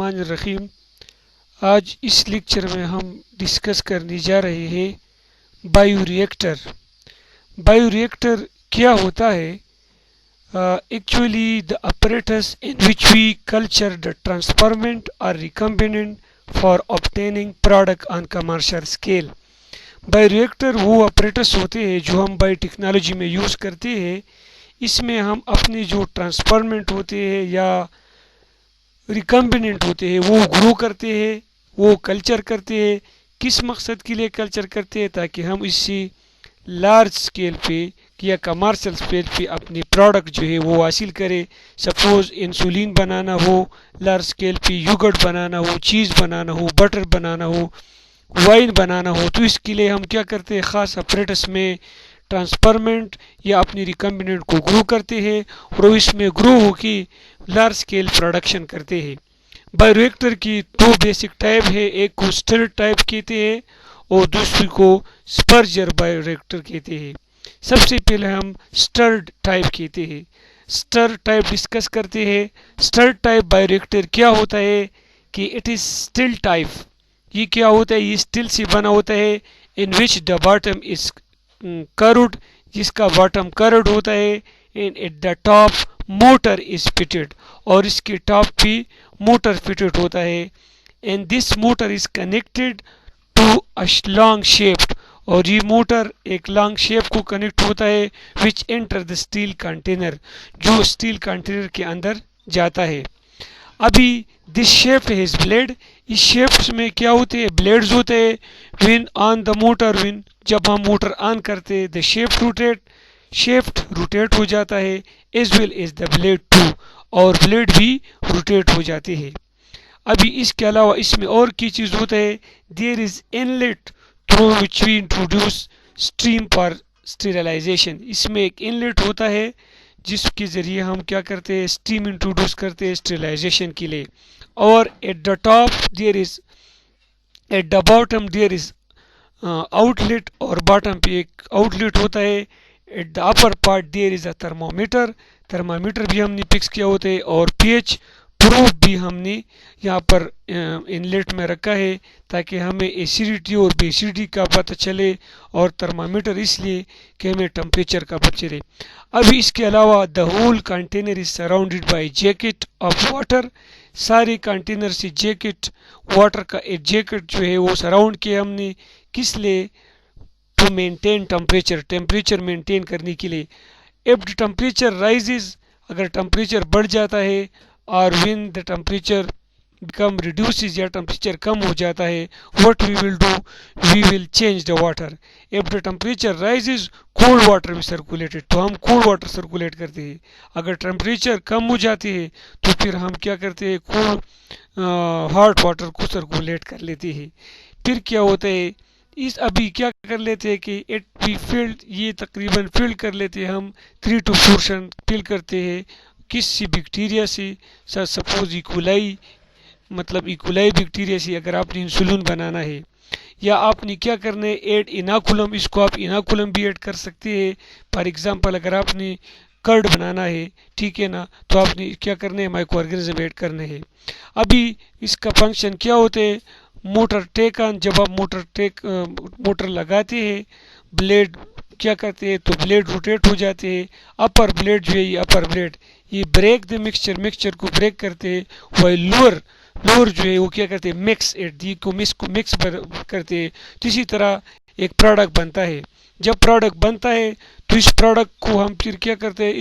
बिस्मिल्लाहिर्रहमानिर्रहीम। आज इस लेक्चर में हम डिस्कस करने जा रहे हैं बायोरिएक्टर। बायोरिएक्टर क्या होता है? Actually, the apparatus in which we culture the transformant or recombinant for obtaining product on commercial scale। Bioreactor वो apparatus होते हैं जो हम बायोटेक्नोलॉजी में यूज़ करते हैं। इसमें हम अपने जो ट्रांसफॉर्मेंट होते हैं या रिकम्बिनेंट होते हैं वो ग्रो करते हैं, वो कल्चर करते हैं। किस मकसद के लिए कल्चर करते हैं? ताकि हम इससे लार्ज स्केल पे या कमर्शियल स्केल पे अपनी प्रोडक्ट जो है वो हासिल करें। सपोज़ इंसुलिन बनाना हो, लार्ज स्केल पे योगर्ट बनाना हो, चीज़ बनाना हो, बटर बनाना हो, वाइन बनाना हो, तो इसके लिए हम क्या करते हैं? ख़ास अपरेटस में ट्रांसफॉर्मेंट या अपनी रिकम्बिनेंट को ग्रो करते हैं और इसमें ग्रो होके लार्ज स्केल प्रोडक्शन करते हैं। बायोरिएक्टर की दो बेसिक टाइप है, एक को स्टर टाइप कहते हैं और दूसरी को स्पर्जर बायोरिएक्टर कहते हैं। सबसे पहले हम स्टर्ड टाइप कहते हैं। स्टर टाइप डिस्कस करते हैं। स्टर टाइप बायोरिएक्टर क्या होता है कि इट इज स्टिल टाइप। ये क्या होता है? ये स्टिल से बना होता है। In which the bottom is curved, जिसका बॉटम कर्व्ड होता है। And at the top motor is fitted, और इसके टॉप भी मोटर फिटेड होता है। And this motor is connected to a long shaft, और ये मोटर एक लॉन्ग शेप को कनेक्ट होता है विच एंटर द स्टील कंटेनर, जो स्टील कंटेनर के अंदर जाता है। अभी दिस शेफ्ट हैज ब्लेड, इस शेफ्ट में क्या होते हैं? ब्लेड्स होते हैं। Win on the motor, win जब हम मोटर ऑन करते हैं, द शेफ्ट रोटेट हो जाता है, as well as the blade too, और ब्लेड भी रोटेट हो जाते हैं। अभी इसके अलावा इसमें और की चीज़ होता है? There is inlet through which we introduce stream for sterilization. इसमें एक इनलेट होता है जिसके ज़रिए हम क्या करते हैं? स्टीम इंट्रोड्यूस करते हैं स्टेरिलाइजेशन के लिए। और at the top there is, at the bottom there is outlet, और बॉटम पे एक आउटलेट होता है। At the upper part there is a thermometer, thermometer भी हमने फिक्स किया होता है। और पीएच प्रूफ भी हमने यहाँ पर इनलेट में रखा है ताकि हमें एसिडिटी और बेसिडिटी का पता चले, और थर्मामीटर इसलिए कि हमें टेम्परेचर का पता चले। अभी इसके अलावा the whole container is surrounded by jacket of water. सारे कंटेनर से जैकेट, वाटर का एक जैकेट जो है वो सराउंड किया हमने। किस लिए? To maintain temperature, temperature maintain करने के लिए। इफ द टेम्परेचर राइजेज, अगर टेम्परेचर बढ़ जाता है, और when the temperature become reduces या टेम्परेचर कम हो जाता है, what we will do, we will change the water। if the temperature rises, cold water भी सर्कुलेटेड, तो हम cold water सर्कुलेट करते हैं। अगर टेम्परेचर कम हो जाती है तो फिर हम क्या करते हैं? cool हॉट वाटर को सर्कुलेट कर लेते हैं। फिर क्या होता है? इस अभी क्या कर लेते हैं कि इट भी फील्ड, ये तकरीबन फील्ड कर लेते हैं हम 3 to 4 फिल करते हैं। किसी बैक्टीरिया से, सपोज इकोलाई, मतलब इकोलाई बैक्टीरिया से अगर आपने इंसुलिन बनाना है, या आपने क्या करना है? ऐड इनाकुलम, इसको आप इनाकुलम भी ऐड कर सकते हैं। फॉर एग्जांपल अगर आपने कर्ड बनाना है, ठीक है ना, तो आपने क्या करना है? माइक्रो ऑर्गेनिज्म ऐड करने हैं। अभी इसका फंक्शन क्या होते हैं? मोटर टेक ऑन, जब आप मोटर लगाते हैं, ब्लेड क्या करते हैं? तो ब्लेड रोटेट हो जाते हैं। अपर ब्लेड जो है, ये अपर ब्लेड ये ब्रेक द मिक्सचर को ब्रेक करते हैं। वही लोअर जो है वो क्या करते हैं? मिक्स एट दी को मिक्स करते हैं। तो इसी तरह एक प्रोडक्ट बनता है। जब प्रोडक्ट बनता है तो इस प्रोडक्ट को हम फिर क्या करते हैं?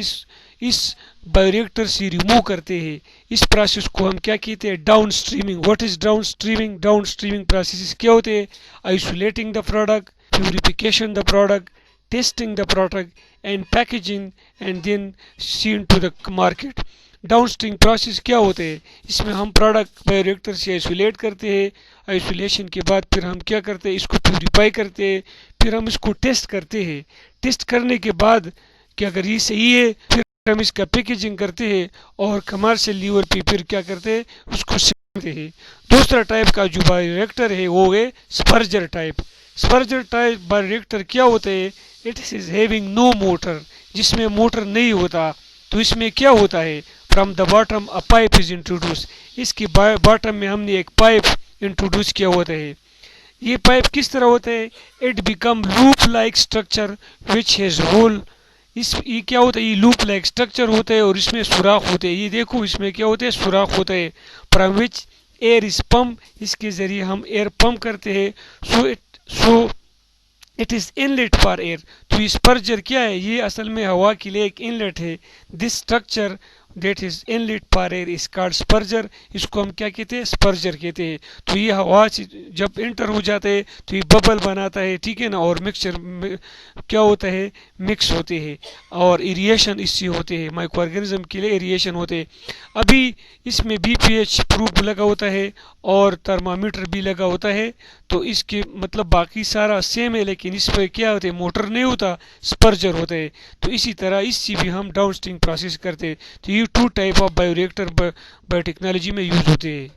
इस बायोरिएक्टर से रिमूव करते हैं। इस प्रोसेस को हम क्या कहते हैं? Down streaming. What is down streaming? Down streaming process क्या होते हैं? Isolating the product, purification the product, testing the product and packaging and then seen to the market। Downstream process क्या होते हैं? इसमें हम प्रोडक्ट बायोरिएक्टर से आइसोलेट करते हैं। आइसोलेशन के बाद फिर हम क्या करते हैं? इसको प्यूरिफाई करते हैं। फिर हम इसको टेस्ट करते हैं। टेस्ट करने के बाद कि अगर ये सही है, फिर हम इसका पैकेजिंग करते हैं और कमर्शियल लीवर पे फिर क्या करते हैं? उसको सेलते हैं। दूसरा टाइप का जो बायोरिएक्टर है वो है sparger type. Sparger type bioreactor क्या होते हैं? It is having no motor, जिसमें मोटर नहीं होता। तो इसमें क्या होता है? From the bottom a pipe is introduce, इसके बॉटम में हमने एक पाइप इंट्रोड्यूस किया होता है। ये पाइप किस तरह होता है, it become loop like structure which has hole, इस ये क्या होता है, ये लूप लाइक स्ट्रक्चर होता है और इसमें सुराख होते हैं। ये देखो इसमें क्या होता है, सुराख होता है। From which air is pump, इसके जरिए हम एयर पंप करते हैं। So it is inlet for air, तो स्पर्जर क्या है, ये असल में हवा के लिए एक इनलेट है। This structure that is inlet for air is called sparger, इसको हम क्या कहते हैं, स्पर्जर कहते हैं। तो ये हवा से जब एंटर हो जाता है तो ये बबल बनाता है, ठीक है ना, और मिक्सचर क्या होता है, मिक्स होते हैं और एरिएशन इससे होते हैं, माइक्रो ऑर्गेनिज्म के लिए एरिएशन होते हैं। अभी इसमें बीपीएच प्रूफ लगा होता है और थर्मामीटर भी लगा होता है, तो इसके मतलब बाकी सारा सेम है, लेकिन इस पर क्या होता है, मोटर नहीं होता, स्पर्जर होता है। तो इसी तरह इससे भी हम डाउनस्ट्रीम प्रोसेस करते हैं। तो ये 2 टाइप ऑफ बायोरिएक्टर बायोटेक्नोलॉजी में यूज होते हैं।